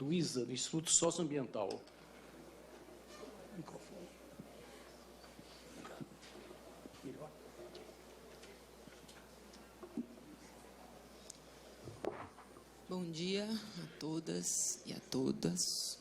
do ISA, do Instituto Socioambiental. Microfone. Melhor. Bom dia a todas e a todas.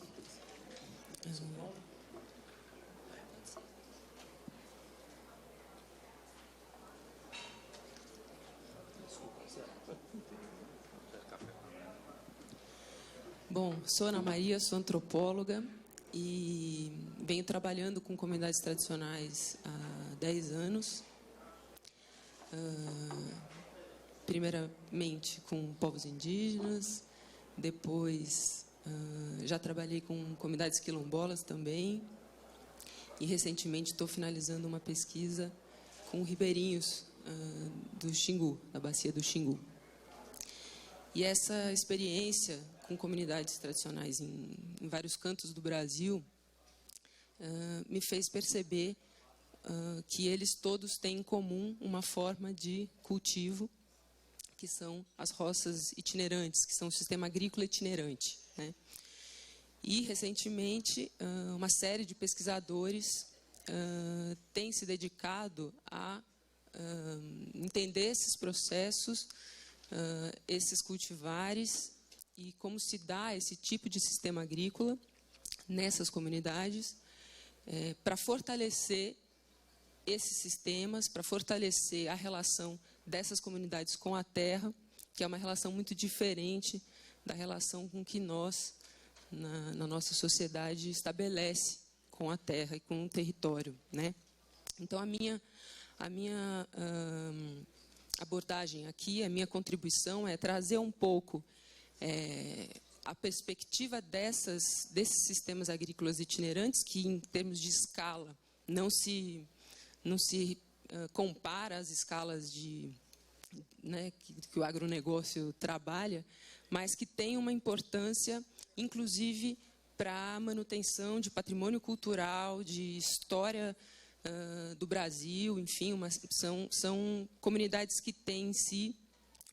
Bom, sou Ana Maria, sou antropóloga e venho trabalhando com comunidades tradicionais há 10 anos. Primeiramente com povos indígenas, depois já trabalhei com comunidades quilombolas também, e recentemente estou finalizando uma pesquisa com ribeirinhos do Xingu, da bacia do Xingu. E essa experiência com comunidades tradicionais em vários cantos do Brasil me fez perceber que eles todos têm em comum uma forma de cultivo, que são as roças itinerantes, que são o sistema agrícola itinerante, né? E, recentemente, uma série de pesquisadores tem se dedicado a entender esses processos, esses cultivares e como se dá esse tipo de sistema agrícola nessas comunidades, para fortalecer esses sistemas, para fortalecer a relação dessas comunidades com a terra, que é uma relação muito diferente da relação com que nós, na nossa sociedade, estabelece com a terra e com o território, né? Então, a minha abordagem aqui, a minha contribuição é trazer um pouco a perspectiva desses sistemas agrícolas itinerantes, que, em termos de escala, não se compara às escalas né, que o agronegócio trabalha, mas que tem uma importância, inclusive, para a manutenção de patrimônio cultural, de história do Brasil, enfim, são comunidades que têm em si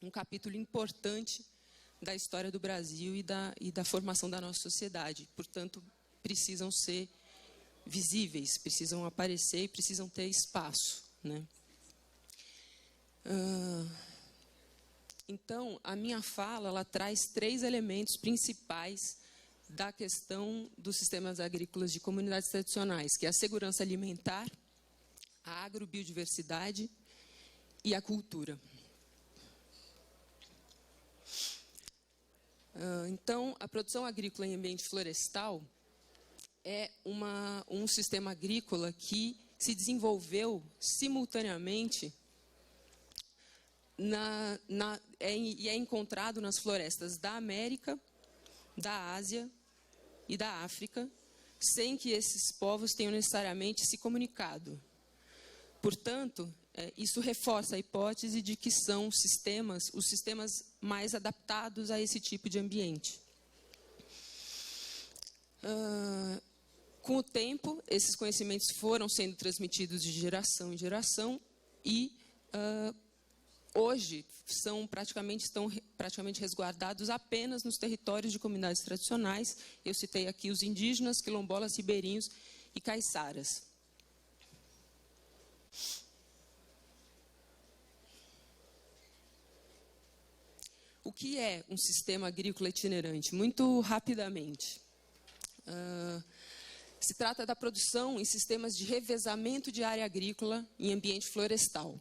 um capítulo importante da história do Brasil e da formação da nossa sociedade. Portanto, precisam ser visíveis, precisam aparecer e precisam ter espaço, né? Então, a minha fala ela traz 3 elementos principais da questão dos sistemas agrícolas de comunidades tradicionais, que é a segurança alimentar, a agrobiodiversidade e a cultura. Então, a produção agrícola em ambiente florestal é um sistema agrícola que se desenvolveu simultaneamente e é encontrado nas florestas da América, da Ásia e da África, sem que esses povos tenham necessariamente se comunicado. Portanto, isso reforça a hipótese de que são os sistemas mais adaptados a esse tipo de ambiente. Com o tempo, esses conhecimentos foram sendo transmitidos de geração em geração e hoje estão praticamente resguardados apenas nos territórios de comunidades tradicionais. Eu citei aqui os indígenas, quilombolas, ribeirinhos e caiçaras. O que é um sistema agrícola itinerante? Muito rapidamente. Se trata da produção em sistemas de revezamento de área agrícola em ambiente florestal.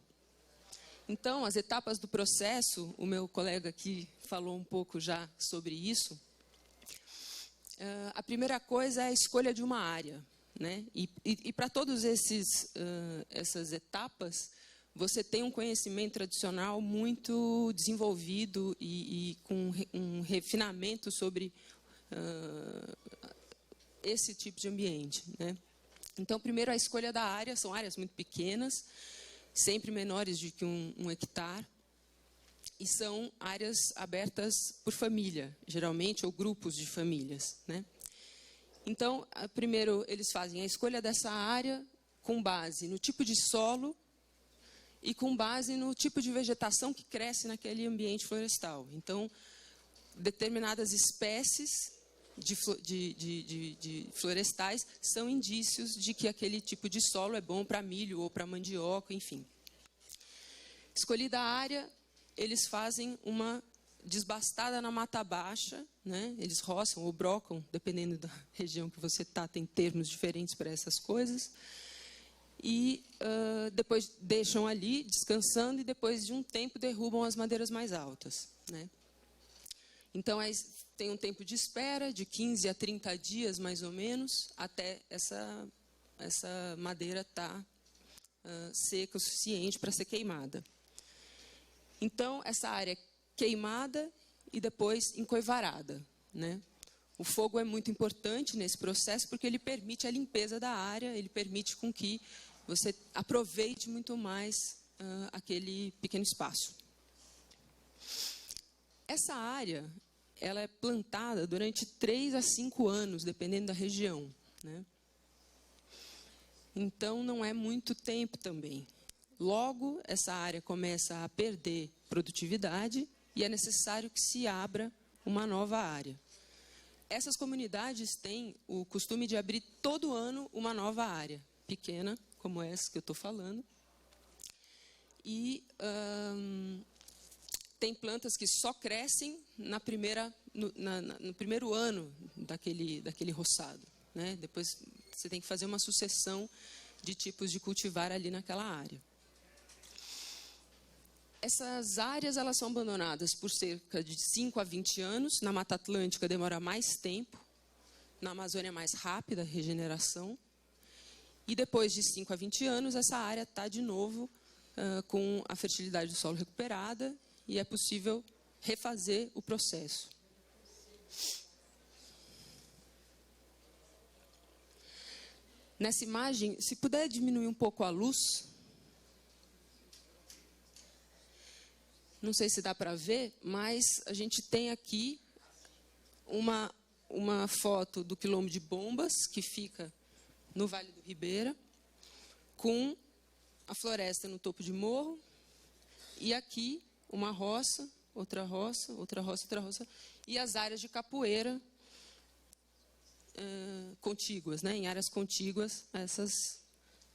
Então, as etapas do processo, o meu colega aqui falou um pouco já sobre isso. A primeira coisa é a escolha de uma área, né? E para todas essas etapas, você tem um conhecimento tradicional muito desenvolvido e com um refinamento sobre esse tipo de ambiente, né? Então, primeiro, a escolha da área. São áreas muito pequenas, sempre menores do que um hectare, e são áreas abertas por família, geralmente, ou grupos de famílias, né? Então, primeiro, eles fazem a escolha dessa área com base no tipo de solo e com base no tipo de vegetação que cresce naquele ambiente florestal. Então, determinadas espécies de florestais são indícios de que aquele tipo de solo é bom para milho ou para mandioca, enfim. Escolhida a área, eles fazem uma desbastada na mata baixa, né? Eles roçam ou brocam, dependendo da região que você está, tem termos diferentes para essas coisas. E depois deixam ali descansando e depois de um tempo derrubam as madeiras mais altas, né? Então tem um tempo de espera de 15 a 30 dias mais ou menos até essa madeira estar seca o suficiente para ser queimada. Então essa área é queimada e depois encoivarada, né? O fogo é muito importante nesse processo porque ele permite a limpeza da área, ele permite com que você aproveite muito mais aquele pequeno espaço. Essa área, ela é plantada durante 3 a 5 anos, dependendo da região, né? Então, não é muito tempo também. Logo, essa área começa a perder produtividade e é necessário que se abra uma nova área. Essas comunidades têm o costume de abrir todo ano uma nova área, pequena, como essa que eu estou falando. E tem plantas que só crescem no primeiro ano daquele roçado, né? Depois você tem que fazer uma sucessão de tipos de cultivar ali naquela área. Essas áreas elas são abandonadas por cerca de 5 a 20 anos. Na Mata Atlântica demora mais tempo. Na Amazônia é mais rápida a regeneração. E depois de 5 a 20 anos, essa área está de novo com a fertilidade do solo recuperada e é possível refazer o processo. Nessa imagem, se puder diminuir um pouco a luz. Não sei se dá para ver, mas a gente tem aqui uma foto do quilombo de Bombas, que fica no Vale do Ribeira, com a floresta no topo de morro, e aqui uma roça, outra roça, outra roça, outra roça, e as áreas de capoeira contíguas, né, em áreas contíguas a essas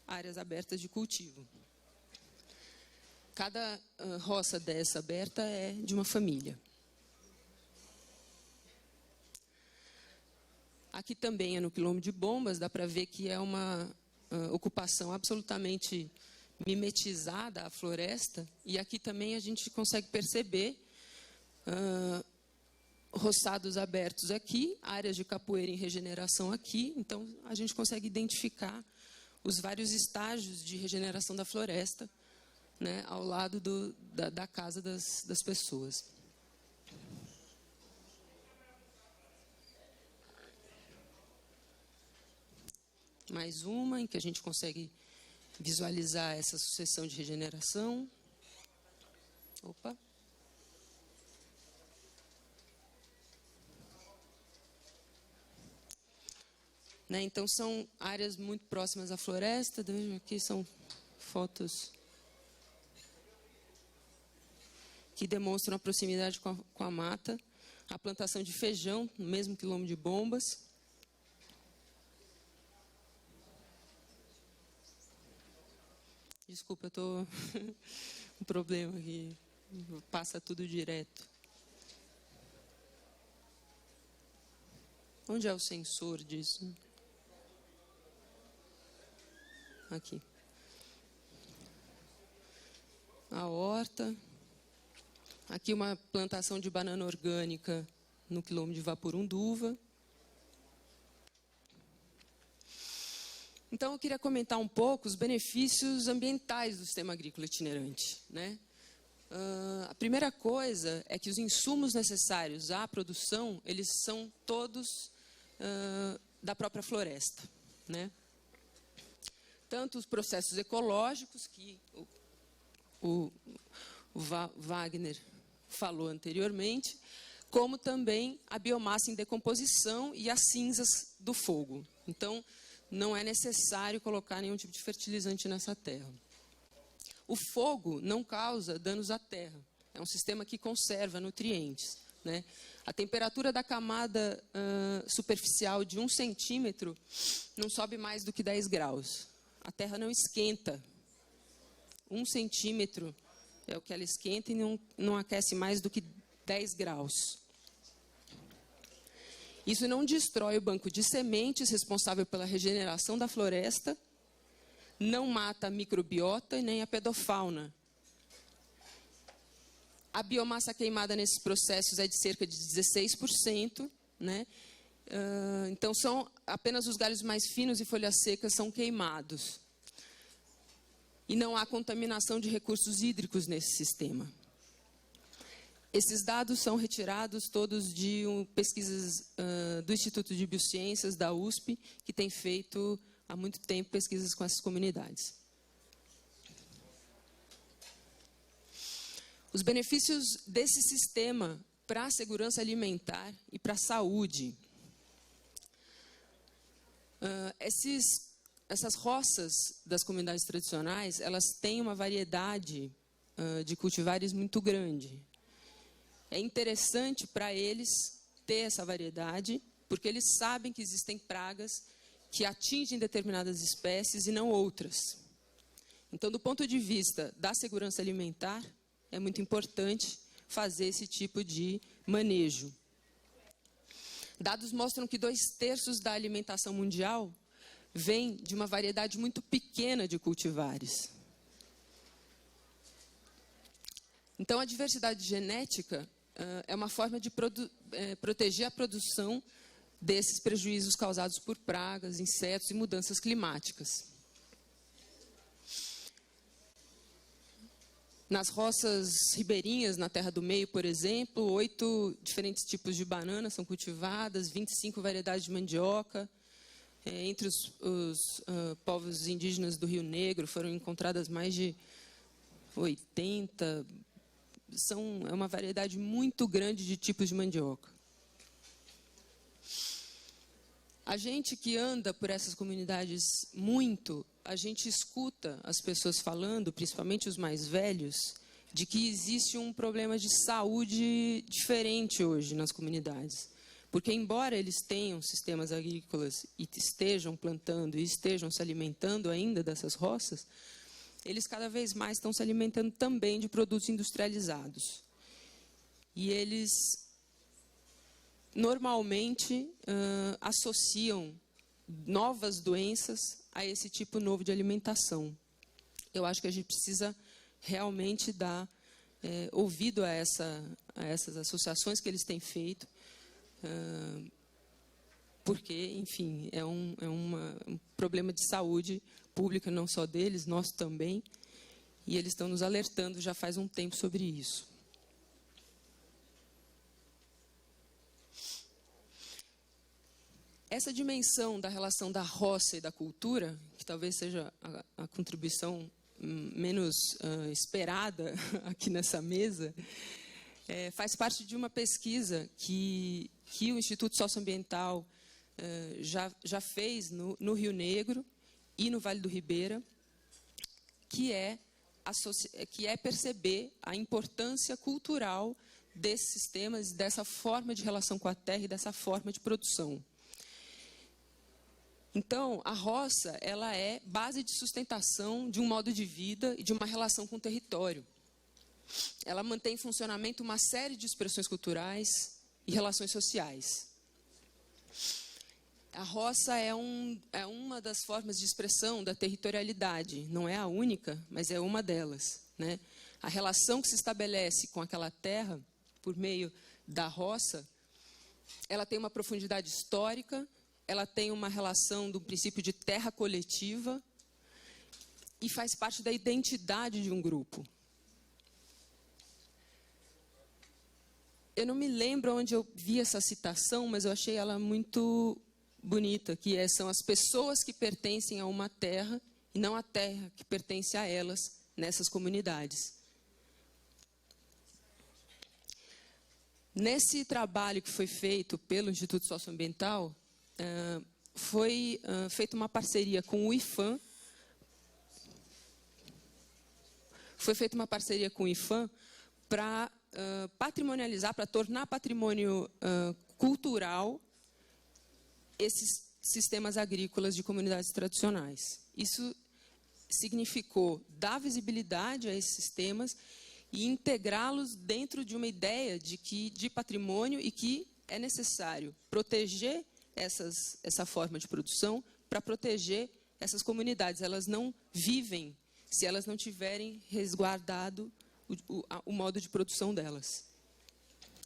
áreas abertas de cultivo. Cada roça dessa aberta é de uma família. Aqui também é no quilombo de Bombas, dá para ver que é uma ocupação absolutamente mimetizada à floresta. E aqui também a gente consegue perceber roçados abertos aqui, áreas de capoeira em regeneração aqui. Então, a gente consegue identificar os vários estágios de regeneração da floresta, né, ao lado da casa das pessoas. Mais uma em que a gente consegue visualizar essa sucessão de regeneração. Opa! Né, então, são áreas muito próximas à floresta. Aqui são fotos que demonstram a proximidade com a mata. A plantação de feijão, no mesmo quilombo de Bombas. Desculpa, eu estou com um problema aqui. Passa tudo direto. Onde é o sensor disso? Aqui. A horta. Aqui uma plantação de banana orgânica no quilombo de Vaporunduva. Então, eu queria comentar um pouco os benefícios ambientais do sistema agrícola itinerante, né? A primeira coisa é que os insumos necessários à produção, eles são todos da própria floresta, né? Tanto os processos ecológicos, que o Wagner falou anteriormente, como também a biomassa em decomposição e as cinzas do fogo. Então, não é necessário colocar nenhum tipo de fertilizante nessa terra. O fogo não causa danos à terra. É um sistema que conserva nutrientes, né? A temperatura da camada superficial de 1 centímetro não sobe mais do que 10 graus. A Terra não esquenta. 1 centímetro é o que ela esquenta e não aquece mais do que 10 graus. Isso não destrói o banco de sementes responsável pela regeneração da floresta, não mata a microbiota e nem a pedofauna. A biomassa queimada nesses processos é de cerca de 16%, né? Então, são apenas os galhos mais finos e folhas secas são queimados. E não há contaminação de recursos hídricos nesse sistema. Esses dados são retirados todos de pesquisas do Instituto de Biociências, da USP, que tem feito há muito tempo pesquisas com essas comunidades. Os benefícios desse sistema para a segurança alimentar e para a saúde. Essas roças das comunidades tradicionais, elas têm uma variedade de cultivares muito grande. É interessante para eles ter essa variedade, porque eles sabem que existem pragas que atingem determinadas espécies e não outras. Então, do ponto de vista da segurança alimentar, é muito importante fazer esse tipo de manejo. Dados mostram que 2/3 da alimentação mundial vem de uma variedade muito pequena de cultivares. Então, a diversidade genética é uma forma de proteger a produção desses prejuízos causados por pragas, insetos e mudanças climáticas. Nas roças ribeirinhas, na Terra do Meio, por exemplo, 8 diferentes tipos de banana são cultivadas, 25 variedades de mandioca. Entre os povos indígenas do Rio Negro foram encontradas mais de 80. É uma variedade muito grande de tipos de mandioca. A gente que anda por essas comunidades muito, a gente escuta as pessoas falando, principalmente os mais velhos, de que existe um problema de saúde diferente hoje nas comunidades. Porque, embora eles tenham sistemas agrícolas e estejam plantando e estejam se alimentando ainda dessas roças, eles cada vez mais estão se alimentando também de produtos industrializados. E eles normalmente associam novas doenças a esse tipo novo de alimentação. Eu acho que a gente precisa realmente dar ouvido a essas associações que eles têm feito, porque, enfim, é um problema de saúde pública, não só deles, nosso também, e eles estão nos alertando já faz um tempo sobre isso. Essa dimensão da relação da roça e da cultura, que talvez seja a contribuição menos esperada aqui nessa mesa, faz parte de uma pesquisa que o Instituto Socioambiental já fez no Rio Negro e no Vale do Ribeira, que é perceber a importância cultural desses sistemas, dessa forma de relação com a terra e dessa forma de produção. Então, a roça, ela é base de sustentação de um modo de vida e de uma relação com o território. Ela mantém em funcionamento uma série de expressões culturais e relações sociais. A roça é uma das formas de expressão da territorialidade. Não é a única, mas é uma delas, né? A relação que se estabelece com aquela terra, por meio da roça, ela tem uma profundidade histórica, ela tem uma relação do princípio de terra coletiva e faz parte da identidade de um grupo. Eu não me lembro onde eu vi essa citação, mas eu achei ela muito bonita, que são as pessoas que pertencem a uma terra e não a terra que pertence a elas nessas comunidades. Nesse trabalho que foi feito pelo Instituto Socioambiental, foi feita uma parceria com o IFAM. Foi feita uma parceria com o IFAM para patrimonializar, para tornar patrimônio cultural esses sistemas agrícolas de comunidades tradicionais. Isso significou dar visibilidade a esses sistemas e integrá-los dentro de uma ideia de patrimônio e que é necessário proteger essa forma de produção para proteger essas comunidades. Elas não vivem se elas não tiverem resguardado o modo de produção delas.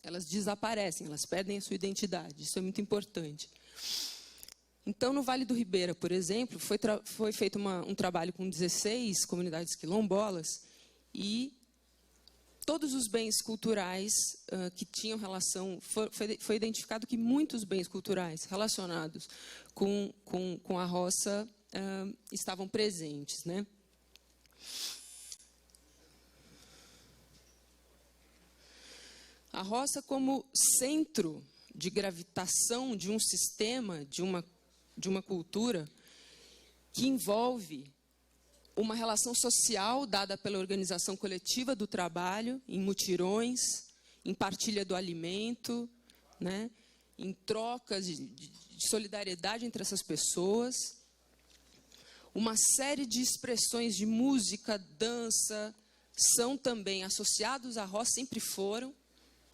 Elas desaparecem, elas perdem a sua identidade. Isso é muito importante. Então, no Vale do Ribeira, por exemplo, foi feito um trabalho com 16 comunidades quilombolas e todos os bens culturais que tinham relação... Foi identificado que muitos bens culturais relacionados com a roça estavam presentes, né? A roça como centro de gravitação de um sistema, de uma cultura que envolve uma relação social dada pela organização coletiva do trabalho, em mutirões, em partilha do alimento, né, em trocas de solidariedade entre essas pessoas. Uma série de expressões de música, dança, são também associados à roça, sempre foram.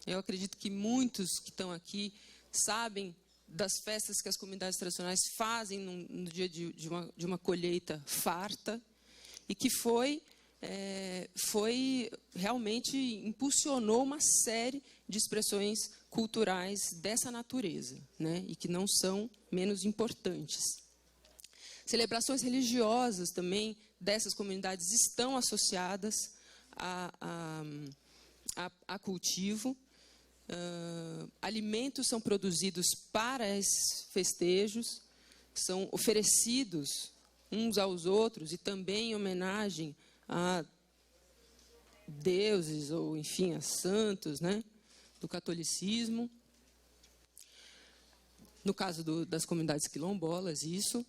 Eu acredito que muitos que estão aqui sabem das festas que as comunidades tradicionais fazem no dia de uma colheita farta, e que realmente impulsionou uma série de expressões culturais dessa natureza, né, e que não são menos importantes. Celebrações religiosas também dessas comunidades estão associadas a cultivo. Alimentos são produzidos para esses festejos, são oferecidos uns aos outros e também em homenagem a deuses ou, enfim, a santos, né, do catolicismo. No caso das comunidades quilombolas, isso.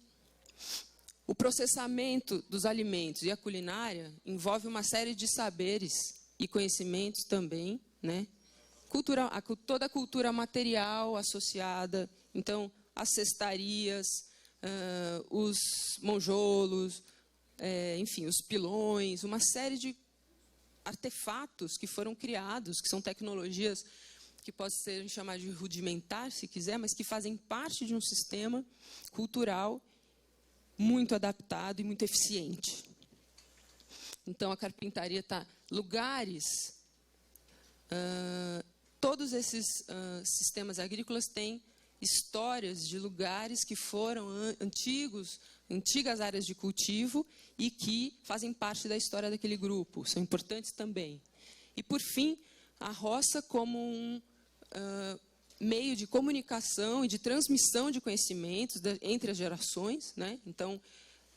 O processamento dos alimentos e a culinária envolve uma série de saberes e conhecimentos também, né? Toda a cultura material associada, então, as cestarias, os monjolos, enfim, os pilões, uma série de artefatos que foram criados, que são tecnologias que podem ser chamadas de rudimentar, se quiser, mas que fazem parte de um sistema cultural muito adaptado e muito eficiente. Então, a carpintaria está... Todos esses sistemas agrícolas têm histórias de lugares que foram antigas áreas de cultivo e que fazem parte da história daquele grupo, são importantes também. E, por fim, a roça como um meio de comunicação e de transmissão de conhecimentos entre as gerações, né? Então,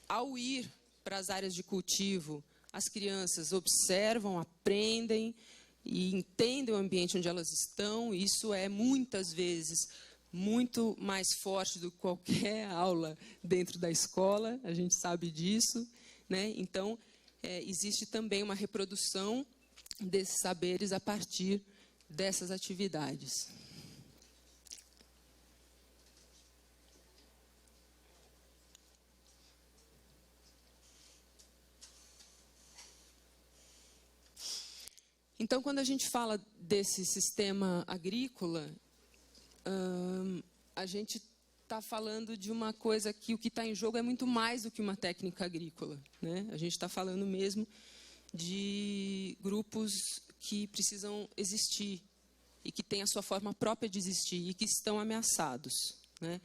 ao ir para as áreas de cultivo, as crianças observam, aprendem e entendem o ambiente onde elas estão. Isso é, muitas vezes, muito mais forte do que qualquer aula dentro da escola, a gente sabe disso, né? Então, existe também uma reprodução desses saberes a partir dessas atividades. Então, quando a gente fala desse sistema agrícola, a gente está falando de uma coisa que o que está em jogo é muito mais do que uma técnica agrícola, né? A gente está falando mesmo de grupos que precisam existir e que têm a sua forma própria de existir e que estão ameaçados, né?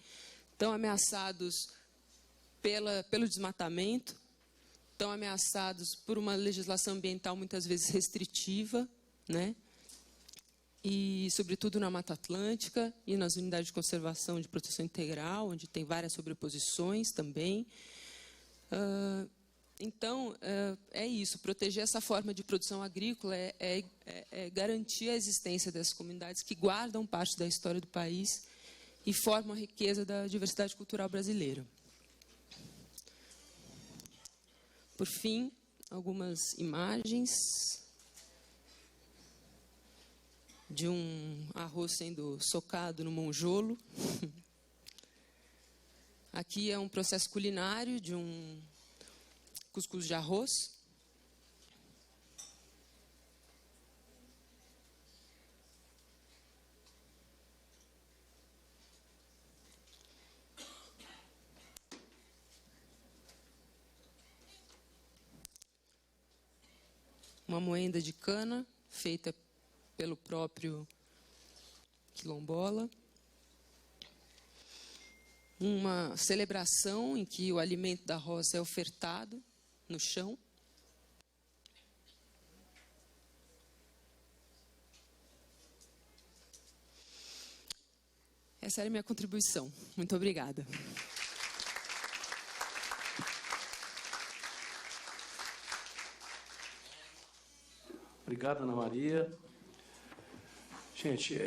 Estão ameaçados pelo desmatamento, estão ameaçados por uma legislação ambiental muitas vezes restritiva, né? E, sobretudo, na Mata Atlântica e nas unidades de conservação de proteção integral, onde tem várias sobreposições também. Então, é isso, proteger essa forma de produção agrícola é garantir a existência dessas comunidades que guardam parte da história do país e formam a riqueza da diversidade cultural brasileira. Por fim, algumas imagens. de um arroz sendo socado no monjolo. Aqui é um processo culinário de um cuscuz de arroz. Uma moenda de cana feita pelo próprio quilombola. Uma celebração em que o alimento da roça é ofertado no chão. Essa era a minha contribuição. Muito obrigada. Obrigado, Ana Maria. Gente,